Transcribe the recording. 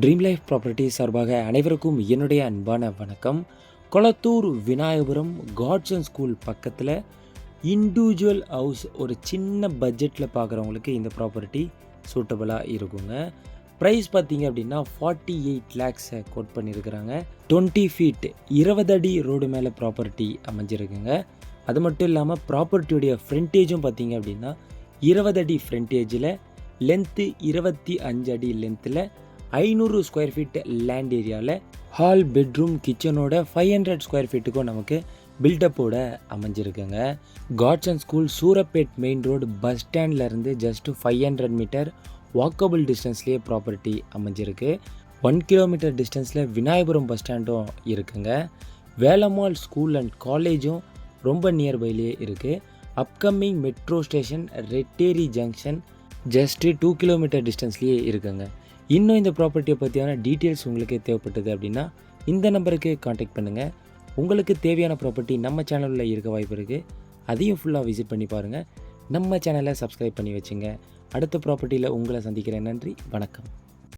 Dream life property சார்பாக அனைவருக்கும் என்னுடைய அன்பான வணக்கம். Kolathur Vinayagapuram gods and school பக்கத்தில் இண்டிவிஜுவல் ஹவுஸ் ஒரு சின்ன பட்ஜெட்டில் பார்க்குறவங்களுக்கு இந்த ப்ராப்பர்ட்டி சூட்டபுளாக இருக்குங்க. ப்ரைஸ் பார்த்தீங்க அப்படின்னா 48 lakhs கோட் பண்ணியிருக்கிறாங்க. 20 feet 20 அடி ரோடு மேலே ப்ராப்பர்ட்டி அமைஞ்சிருக்குங்க. அது மட்டும் இல்லாமல் ப்ராப்பர்ட்டியுடைய ஃப்ரண்டேஜும் பார்த்தீங்க அப்படின்னா 20 அடி ஃப்ரண்டேஜில், லென்த்து 25 அடி லென்த்தில், 500 ஸ்கொயர் ஃபீட் லேண்ட் ஏரியாவில் ஹால், பெட்ரூம், கிச்சனோட 500 ஸ்கொயர் ஃபீட்டுக்கும் நமக்கு பில்டப்போட அமைஞ்சிருக்குங்க. காட்ஸ் and school Surapet main road bus ஸ்டாண்ட்லேருந்து ஜஸ்ட் 500 மீட்டர் வாக்கபிள் டிஸ்டன்ஸ்லேயே ப்ராப்பர்ட்டி அமைஞ்சிருக்கு. 1 கிலோமீட்டர் டிஸ்டன்ஸில் விநாயகபுரம் பஸ் ஸ்டாண்டும் இருக்குங்க. வேலம்மாள் ஸ்கூல் அண்ட் காலேஜும் ரொம்ப நியர்பைலேயே இருக்குது. Upcoming metro station Retteri junction just 2 kilometre டிஸ்டன்ஸ்லேயே இருக்குங்க. இன்னும் இந்த ப்ராப்பர்ட்டியை பற்றியான டீட்டெயில்ஸ் உங்களுக்கு தேவைப்பட்டது அப்படின்னா இந்த நம்பருக்கு காண்டாக்ட் பண்ணுங்கள். உங்களுக்கு தேவையான ப்ராப்பர்ட்டி நம்ம சேனலில் இருக்க வாய்ப்பு இருக்குது. அதையும் ஃபுல்லாக விசிட் பண்ணி பாருங்கள். நம்ம சேனலை சப்ஸ்கிரைப் பண்ணி வச்சுங்க. அடுத்த ப்ராப்பர்ட்டியில் உங்களை சந்திக்கிறேன். நன்றி, வணக்கம்.